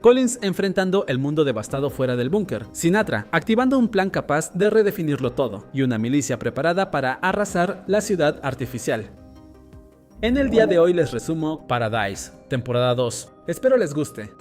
Collins enfrentando el mundo devastado fuera del búnker, Sinatra activando un plan capaz de redefinirlo todo, y una milicia preparada para arrasar la ciudad artificial. En el día de hoy les resumo Paradise, temporada 2. Espero les guste.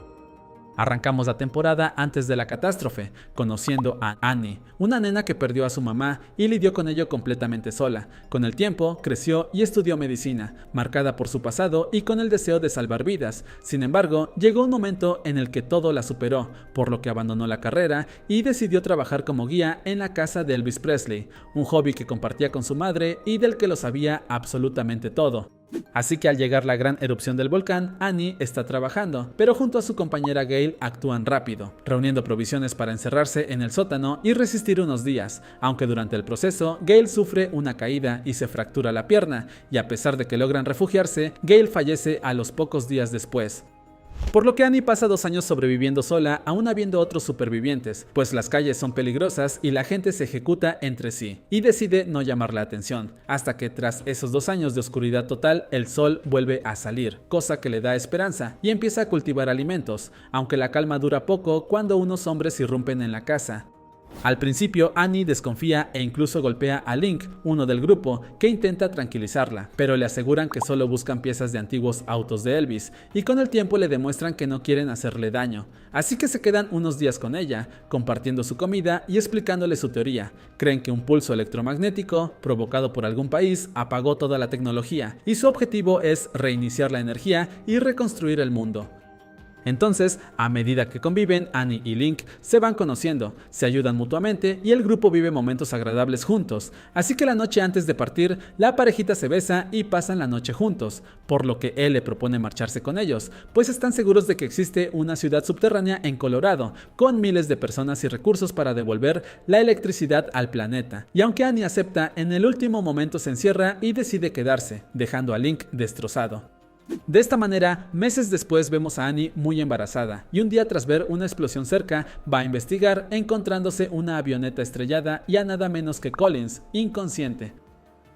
Arrancamos la temporada antes de la catástrofe, conociendo a Annie, una nena que perdió a su mamá y lidió con ello completamente sola. Con el tiempo, creció y estudió medicina, marcada por su pasado y con el deseo de salvar vidas. Sin embargo, llegó un momento en el que todo la superó, por lo que abandonó la carrera y decidió trabajar como guía en la casa de Elvis Presley, un hobby que compartía con su madre y del que lo sabía absolutamente todo. Así que al llegar la gran erupción del volcán, Annie está trabajando, pero junto a su compañera Gail actúan rápido, reuniendo provisiones para encerrarse en el sótano y resistir unos días, aunque durante el proceso Gail sufre una caída y se fractura la pierna, y a pesar de que logran refugiarse, Gail fallece a los pocos días después. Por lo que Annie pasa 2 años sobreviviendo sola, aún habiendo otros supervivientes, pues las calles son peligrosas y la gente se ejecuta entre sí, y decide no llamar la atención, hasta que tras esos 2 años de oscuridad total, el sol vuelve a salir, cosa que le da esperanza, y empieza a cultivar alimentos, aunque la calma dura poco cuando unos hombres irrumpen en la casa. Al principio, Annie desconfía e incluso golpea a Link, uno del grupo, que intenta tranquilizarla, pero le aseguran que solo buscan piezas de antiguos autos de Elvis, y con el tiempo le demuestran que no quieren hacerle daño. Así que se quedan unos días con ella, compartiendo su comida y explicándole su teoría. Creen que un pulso electromagnético, provocado por algún país, apagó toda la tecnología, y su objetivo es reiniciar la energía y reconstruir el mundo. Entonces, a medida que conviven, Annie y Link se van conociendo, se ayudan mutuamente y el grupo vive momentos agradables juntos. Así que la noche antes de partir, la parejita se besa y pasan la noche juntos, por lo que él le propone marcharse con ellos, pues están seguros de que existe una ciudad subterránea en Colorado, con miles de personas y recursos para devolver la electricidad al planeta. Y aunque Annie acepta, en el último momento se encierra y decide quedarse, dejando a Link destrozado. De esta manera, meses después vemos a Annie muy embarazada, y un día tras ver una explosión cerca, va a investigar encontrándose una avioneta estrellada y a nada menos que Collins, inconsciente.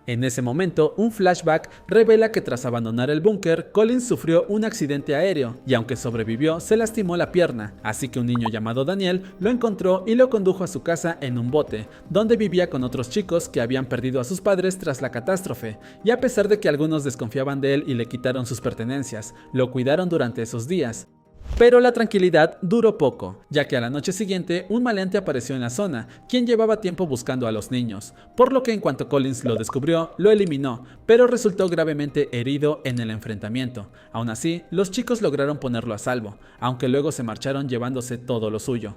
En ese momento, un flashback revela que tras abandonar el búnker, Collins sufrió un accidente aéreo y aunque sobrevivió, se lastimó la pierna, así que un niño llamado Daniel lo encontró y lo condujo a su casa en un bote, donde vivía con otros chicos que habían perdido a sus padres tras la catástrofe, y a pesar de que algunos desconfiaban de él y le quitaron sus pertenencias, lo cuidaron durante esos días. Pero la tranquilidad duró poco, ya que a la noche siguiente un maleante apareció en la zona, quien llevaba tiempo buscando a los niños, por lo que en cuanto Collins lo descubrió, lo eliminó, pero resultó gravemente herido en el enfrentamiento. Aún así, los chicos lograron ponerlo a salvo, aunque luego se marcharon llevándose todo lo suyo.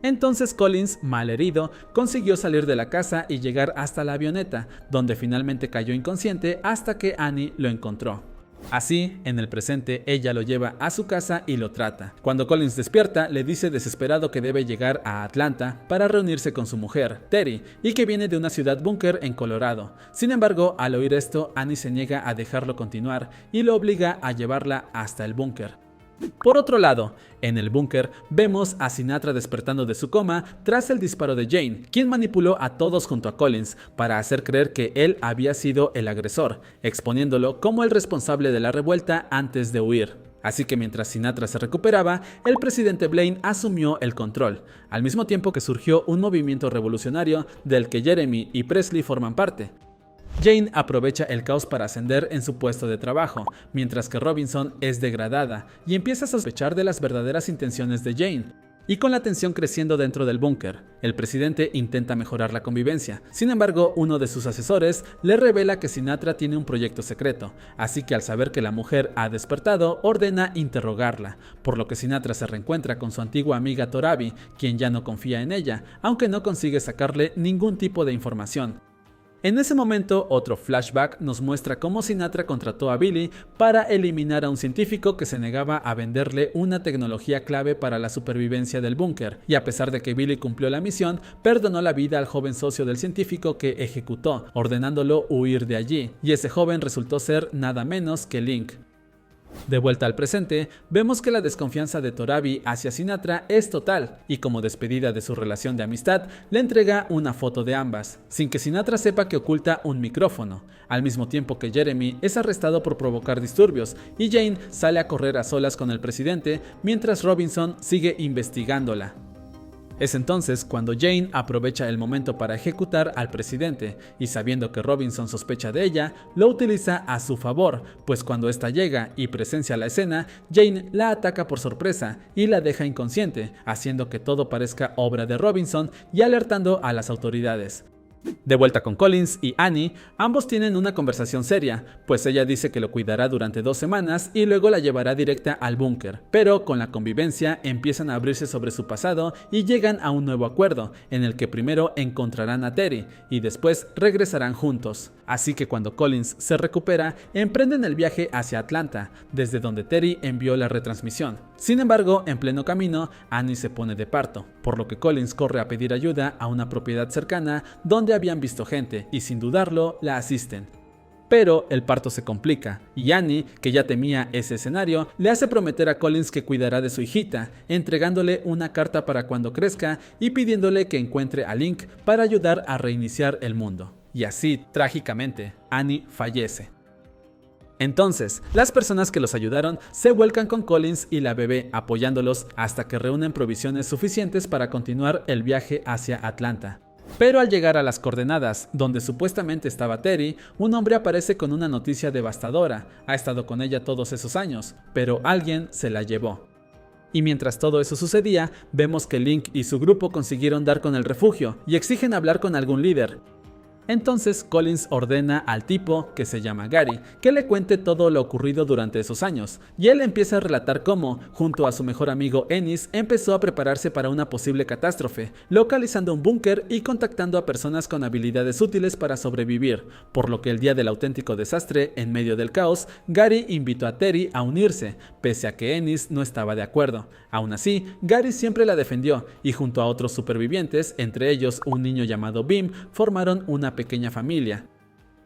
Entonces Collins, malherido, consiguió salir de la casa y llegar hasta la avioneta, donde finalmente cayó inconsciente hasta que Annie lo encontró. Así, en el presente, ella lo lleva a su casa y lo trata. Cuando Collins despierta, le dice desesperado que debe llegar a Atlanta para reunirse con su mujer, Terry, y que viene de una ciudad búnker en Colorado. Sin embargo, al oír esto, Annie se niega a dejarlo continuar y lo obliga a llevarla hasta el búnker. Por otro lado, en el búnker vemos a Sinatra despertando de su coma tras el disparo de Jane, quien manipuló a todos junto a Collins para hacer creer que él había sido el agresor, exponiéndolo como el responsable de la revuelta antes de huir. Así que mientras Sinatra se recuperaba, el presidente Blaine asumió el control, al mismo tiempo que surgió un movimiento revolucionario del que Jeremy y Presley forman parte. Jane aprovecha el caos para ascender en su puesto de trabajo, mientras que Robinson es degradada y empieza a sospechar de las verdaderas intenciones de Jane. Y con la tensión creciendo dentro del búnker, el presidente intenta mejorar la convivencia. Sin embargo, uno de sus asesores le revela que Sinatra tiene un proyecto secreto, así que al saber que la mujer ha despertado, ordena interrogarla, por lo que Sinatra se reencuentra con su antigua amiga Torabi, quien ya no confía en ella, aunque no consigue sacarle ningún tipo de información. En ese momento, otro flashback nos muestra cómo Sinatra contrató a Billy para eliminar a un científico que se negaba a venderle una tecnología clave para la supervivencia del búnker, y a pesar de que Billy cumplió la misión, perdonó la vida al joven socio del científico que ejecutó, ordenándolo huir de allí, y ese joven resultó ser nada menos que Link. De vuelta al presente, vemos que la desconfianza de Torabi hacia Sinatra es total, y como despedida de su relación de amistad, le entrega una foto de ambas, sin que Sinatra sepa que oculta un micrófono, al mismo tiempo que Jeremy es arrestado por provocar disturbios, y Jane sale a correr a solas con el presidente, mientras Robinson sigue investigándola. Es entonces cuando Jane aprovecha el momento para ejecutar al presidente, y sabiendo que Robinson sospecha de ella, lo utiliza a su favor, pues cuando ésta llega y presencia la escena, Jane la ataca por sorpresa y la deja inconsciente, haciendo que todo parezca obra de Robinson y alertando a las autoridades. De vuelta con Collins y Annie, ambos tienen una conversación seria, pues ella dice que lo cuidará durante 2 semanas y luego la llevará directa al búnker, pero con la convivencia empiezan a abrirse sobre su pasado y llegan a un nuevo acuerdo, en el que primero encontrarán a Terry y después regresarán juntos. Así que cuando Collins se recupera, emprenden el viaje hacia Atlanta, desde donde Terry envió la retransmisión. Sin embargo, en pleno camino, Annie se pone de parto, por lo que Collins corre a pedir ayuda a una propiedad cercana donde habían visto gente y sin dudarlo la asisten. Pero el parto se complica, y Annie, que ya temía ese escenario, le hace prometer a Collins que cuidará de su hijita, entregándole una carta para cuando crezca y pidiéndole que encuentre a Link para ayudar a reiniciar el mundo. Y así, trágicamente, Annie fallece. Entonces, las personas que los ayudaron se vuelcan con Collins y la bebé, apoyándolos hasta que reúnen provisiones suficientes para continuar el viaje hacia Atlanta. Pero al llegar a las coordenadas, donde supuestamente estaba Terry, un hombre aparece con una noticia devastadora. Ha estado con ella todos esos años, pero alguien se la llevó. Y mientras todo eso sucedía, vemos que Link y su grupo consiguieron dar con el refugio y exigen hablar con algún líder. Entonces Collins ordena al tipo, que se llama Gary, que le cuente todo lo ocurrido durante esos años, y él empieza a relatar cómo, junto a su mejor amigo Ennis, empezó a prepararse para una posible catástrofe, localizando un búnker y contactando a personas con habilidades útiles para sobrevivir, por lo que el día del auténtico desastre, en medio del caos, Gary invitó a Terry a unirse, pese a que Ennis no estaba de acuerdo. Aún así, Gary siempre la defendió, y junto a otros supervivientes, entre ellos un niño llamado Bim, formaron una pequeña familia.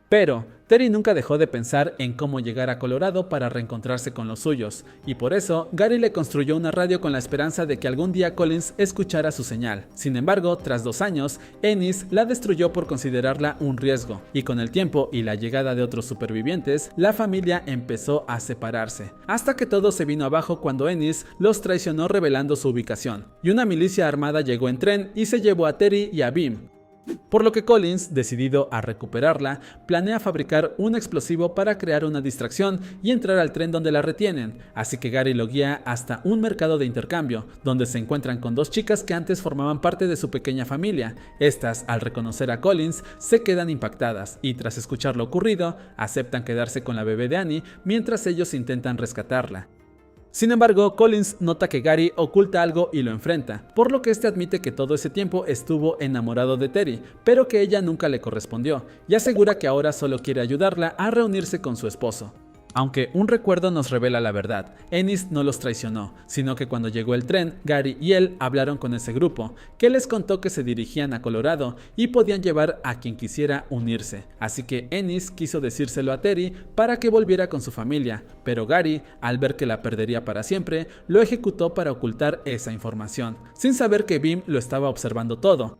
Pero Terry nunca dejó de pensar en cómo llegar a Colorado para reencontrarse con los suyos, y por eso Gary le construyó una radio con la esperanza de que algún día Collins escuchara su señal. Sin embargo, tras 2 años, Ennis la destruyó por considerarla un riesgo, y con el tiempo y la llegada de otros supervivientes, la familia empezó a separarse, hasta que todo se vino abajo cuando Ennis los traicionó revelando su ubicación, y una milicia armada llegó en tren y se llevó a Terry y a Bim. Por lo que Collins, decidido a recuperarla, planea fabricar un explosivo para crear una distracción y entrar al tren donde la retienen, así que Gary lo guía hasta un mercado de intercambio, donde se encuentran con 2 chicas que antes formaban parte de su pequeña familia. Estas, al reconocer a Collins, se quedan impactadas y tras escuchar lo ocurrido, aceptan quedarse con la bebé de Annie mientras ellos intentan rescatarla. Sin embargo, Collins nota que Gary oculta algo y lo enfrenta, por lo que este admite que todo ese tiempo estuvo enamorado de Terry, pero que ella nunca le correspondió, y asegura que ahora solo quiere ayudarla a reunirse con su esposo. Aunque un recuerdo nos revela la verdad, Ennis no los traicionó, sino que cuando llegó el tren, Gary y él hablaron con ese grupo, que les contó que se dirigían a Colorado y podían llevar a quien quisiera unirse. Así que Ennis quiso decírselo a Terry para que volviera con su familia, pero Gary, al ver que la perdería para siempre, lo ejecutó para ocultar esa información, sin saber que Bim lo estaba observando todo.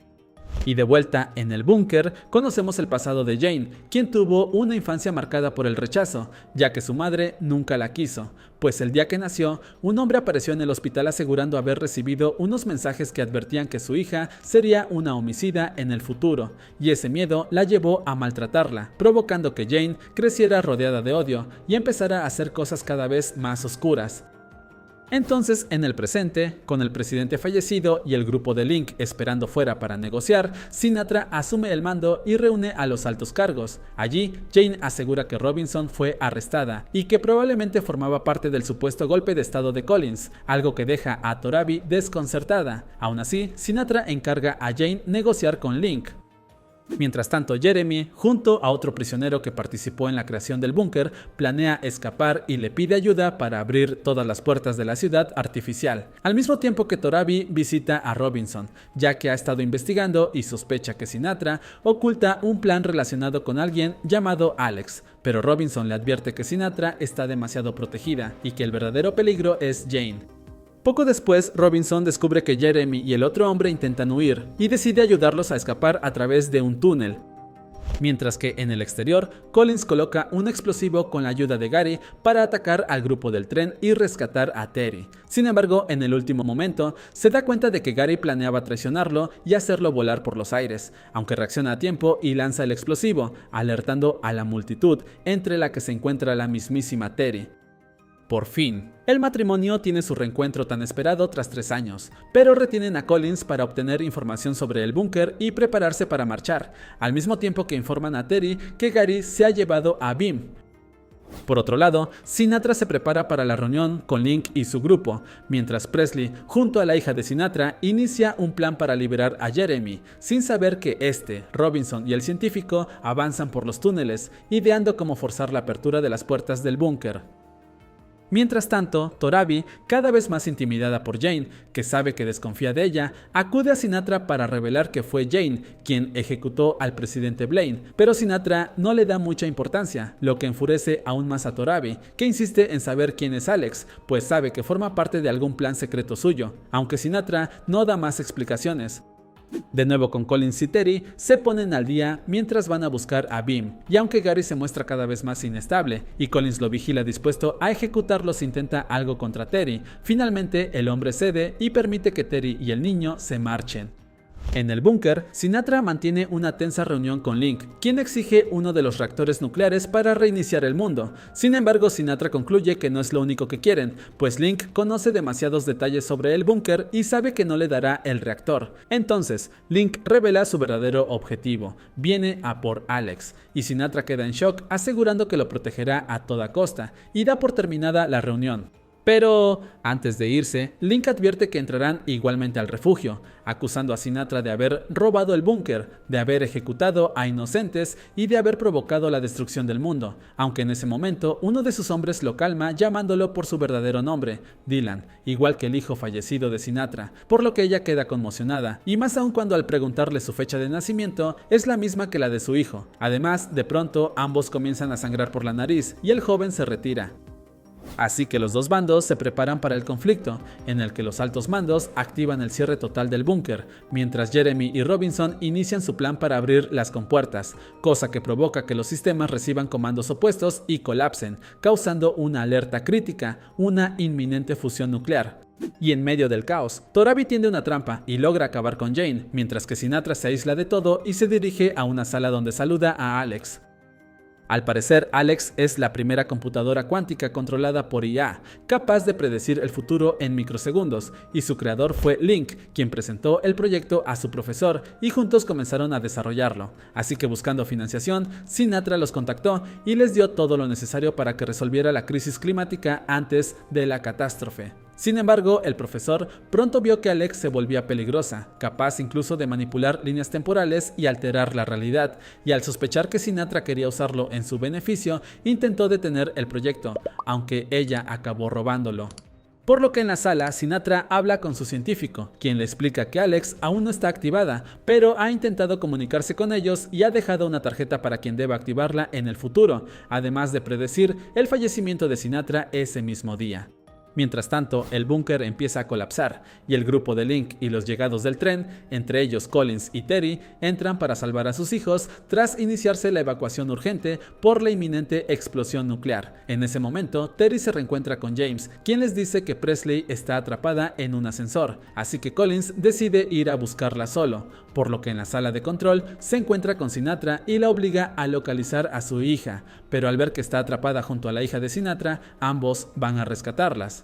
Y de vuelta en el búnker, conocemos el pasado de Jane, quien tuvo una infancia marcada por el rechazo, ya que su madre nunca la quiso, pues el día que nació, un hombre apareció en el hospital asegurando haber recibido unos mensajes que advertían que su hija sería una homicida en el futuro, y ese miedo la llevó a maltratarla, provocando que Jane creciera rodeada de odio y empezara a hacer cosas cada vez más oscuras. Entonces, en el presente, con el presidente fallecido y el grupo de Link esperando fuera para negociar, Sinatra asume el mando y reúne a los altos cargos. Allí, Jane asegura que Robinson fue arrestada y que probablemente formaba parte del supuesto golpe de estado de Collins, algo que deja a Torabi desconcertada. Aún así, Sinatra encarga a Jane negociar con Link. Mientras tanto, Jeremy, junto a otro prisionero que participó en la creación del búnker, planea escapar y le pide ayuda para abrir todas las puertas de la ciudad artificial, al mismo tiempo que Torabi visita a Robinson, ya que ha estado investigando y sospecha que Sinatra oculta un plan relacionado con alguien llamado Alex, pero Robinson le advierte que Sinatra está demasiado protegida y que el verdadero peligro es Jane. Poco después, Robinson descubre que Jeremy y el otro hombre intentan huir y decide ayudarlos a escapar a través de un túnel. Mientras que en el exterior, Collins coloca un explosivo con la ayuda de Gary para atacar al grupo del tren y rescatar a Terry. Sin embargo, en el último momento, se da cuenta de que Gary planeaba traicionarlo y hacerlo volar por los aires, aunque reacciona a tiempo y lanza el explosivo, alertando a la multitud, entre la que se encuentra la mismísima Terry. Por fin, el matrimonio tiene su reencuentro tan esperado tras 3 años, pero retienen a Collins para obtener información sobre el búnker y prepararse para marchar, al mismo tiempo que informan a Terry que Gary se ha llevado a Bim. Por otro lado, Sinatra se prepara para la reunión con Link y su grupo, mientras Presley, junto a la hija de Sinatra, inicia un plan para liberar a Jeremy, sin saber que Robinson y el científico avanzan por los túneles, ideando cómo forzar la apertura de las puertas del búnker. Mientras tanto, Torabi, cada vez más intimidada por Jane, que sabe que desconfía de ella, acude a Sinatra para revelar que fue Jane quien ejecutó al presidente Blaine, pero Sinatra no le da mucha importancia, lo que enfurece aún más a Torabi, que insiste en saber quién es Alex, pues sabe que forma parte de algún plan secreto suyo, aunque Sinatra no da más explicaciones. De nuevo con Collins y Terry, se ponen al día mientras van a buscar a Bim, y aunque Gary se muestra cada vez más inestable y Collins lo vigila dispuesto a ejecutarlo si intenta algo contra Terry, finalmente el hombre cede y permite que Terry y el niño se marchen. En el búnker, Sinatra mantiene una tensa reunión con Link, quien exige uno de los reactores nucleares para reiniciar el mundo. Sin embargo, Sinatra concluye que no es lo único que quieren, pues Link conoce demasiados detalles sobre el búnker y sabe que no le dará el reactor. Entonces, Link revela su verdadero objetivo, viene a por Alex, y Sinatra queda en shock asegurando que lo protegerá a toda costa, y da por terminada la reunión. Pero, antes de irse, Link advierte que entrarán igualmente al refugio, acusando a Sinatra de haber robado el búnker, de haber ejecutado a inocentes y de haber provocado la destrucción del mundo, aunque en ese momento uno de sus hombres lo calma llamándolo por su verdadero nombre, Dylan, igual que el hijo fallecido de Sinatra, por lo que ella queda conmocionada, y más aún cuando al preguntarle su fecha de nacimiento es la misma que la de su hijo. Además, de pronto ambos comienzan a sangrar por la nariz y el joven se retira. Así que los dos bandos se preparan para el conflicto, en el que los altos mandos activan el cierre total del búnker, mientras Jeremy y Robinson inician su plan para abrir las compuertas, cosa que provoca que los sistemas reciban comandos opuestos y colapsen, causando una alerta crítica, una inminente fusión nuclear. Y en medio del caos, Torabi tiende una trampa y logra acabar con Jane, mientras que Sinatra se aísla de todo y se dirige a una sala donde saluda a Alex. Al parecer, Alex es la primera computadora cuántica controlada por IA, capaz de predecir el futuro en microsegundos, y su creador fue Link, quien presentó el proyecto a su profesor y juntos comenzaron a desarrollarlo. Así que buscando financiación, Sinatra los contactó y les dio todo lo necesario para que resolviera la crisis climática antes de la catástrofe. Sin embargo, el profesor pronto vio que Alex se volvía peligrosa, capaz incluso de manipular líneas temporales y alterar la realidad, y al sospechar que Sinatra quería usarlo en su beneficio, intentó detener el proyecto, aunque ella acabó robándolo. Por lo que en la sala, Sinatra habla con su científico, quien le explica que Alex aún no está activada, pero ha intentado comunicarse con ellos y ha dejado una tarjeta para quien deba activarla en el futuro, además de predecir el fallecimiento de Sinatra ese mismo día. Mientras tanto, el búnker empieza a colapsar y el grupo de Link y los llegados del tren, entre ellos Collins y Terry, entran para salvar a sus hijos tras iniciarse la evacuación urgente por la inminente explosión nuclear. En ese momento, Terry se reencuentra con James, quien les dice que Presley está atrapada en un ascensor, así que Collins decide ir a buscarla solo, por lo que en la sala de control se encuentra con Sinatra y la obliga a localizar a su hija, pero al ver que está atrapada junto a la hija de Sinatra, ambos van a rescatarlas.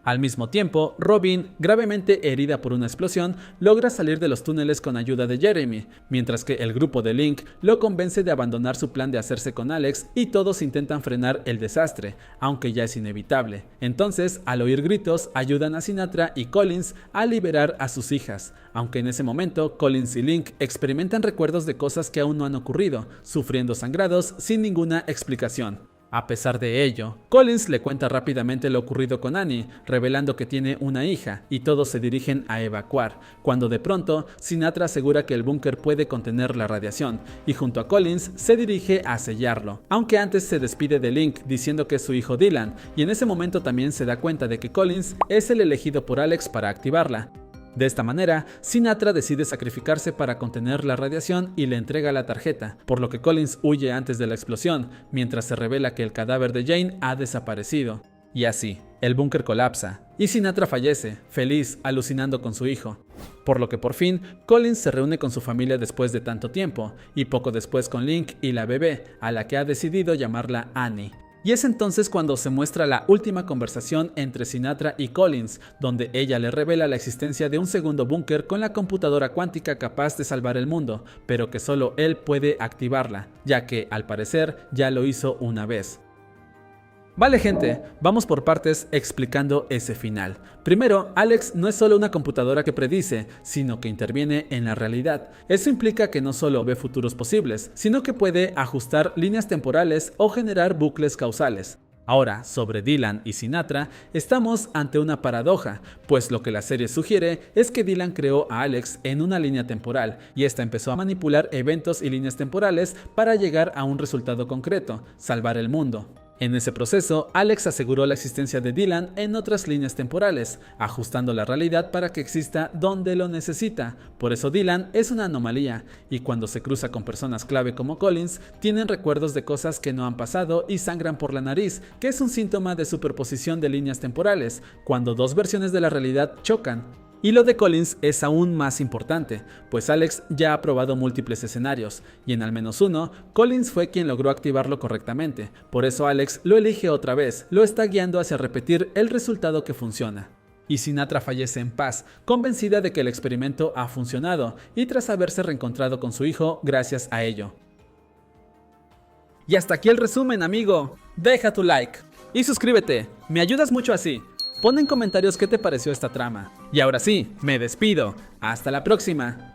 Al mismo tiempo, Robin, gravemente herida por una explosión, logra salir de los túneles con ayuda de Jeremy, mientras que el grupo de Link lo convence de abandonar su plan de hacerse con Alex y todos intentan frenar el desastre, aunque ya es inevitable. Entonces, al oír gritos, ayudan a Sinatra y Collins a liberar a sus hijas, aunque en ese momento Collins y Link experimentan recuerdos de cosas que aún no han ocurrido, sufriendo sangrados sin ninguna explicación. A pesar de ello, Collins le cuenta rápidamente lo ocurrido con Annie, revelando que tiene una hija, y todos se dirigen a evacuar, cuando de pronto Sinatra asegura que el búnker puede contener la radiación, y junto a Collins se dirige a sellarlo, aunque antes se despide de Link diciendo que es su hijo Dylan, y en ese momento también se da cuenta de que Collins es el elegido por Alex para activarla. De esta manera, Sinatra decide sacrificarse para contener la radiación y le entrega la tarjeta, por lo que Collins huye antes de la explosión, mientras se revela que el cadáver de Jane ha desaparecido. Y así, el búnker colapsa, y Sinatra fallece, feliz, alucinando con su hijo. Por lo que por fin, Collins se reúne con su familia después de tanto tiempo, y poco después con Link y la bebé, a la que ha decidido llamarla Annie. Y es entonces cuando se muestra la última conversación entre Sinatra y Collins, donde ella le revela la existencia de un segundo búnker con la computadora cuántica capaz de salvar el mundo, pero que solo él puede activarla, ya que, al parecer, ya lo hizo una vez. Vale gente, vamos por partes explicando ese final. Primero, Alex no es solo una computadora que predice, sino que interviene en la realidad. Eso implica que no solo ve futuros posibles, sino que puede ajustar líneas temporales o generar bucles causales. Ahora, sobre Dylan y Sinatra, estamos ante una paradoja, pues lo que la serie sugiere es que Dylan creó a Alex en una línea temporal, y esta empezó a manipular eventos y líneas temporales para llegar a un resultado concreto, salvar el mundo. En ese proceso, Alex aseguró la existencia de Dylan en otras líneas temporales, ajustando la realidad para que exista donde lo necesita. Por eso Dylan es una anomalía, y cuando se cruza con personas clave como Collins, tienen recuerdos de cosas que no han pasado y sangran por la nariz, que es un síntoma de superposición de líneas temporales, cuando dos versiones de la realidad chocan. Y lo de Collins es aún más importante, pues Alex ya ha probado múltiples escenarios, y en al menos uno, Collins fue quien logró activarlo correctamente, por eso Alex lo elige otra vez, lo está guiando hacia repetir el resultado que funciona. Y Sinatra fallece en paz, convencida de que el experimento ha funcionado, y tras haberse reencontrado con su hijo gracias a ello. Y hasta aquí el resumen, amigo. Deja tu like y suscríbete, me ayudas mucho así. Pon en comentarios qué te pareció esta trama. Y ahora sí, me despido. Hasta la próxima.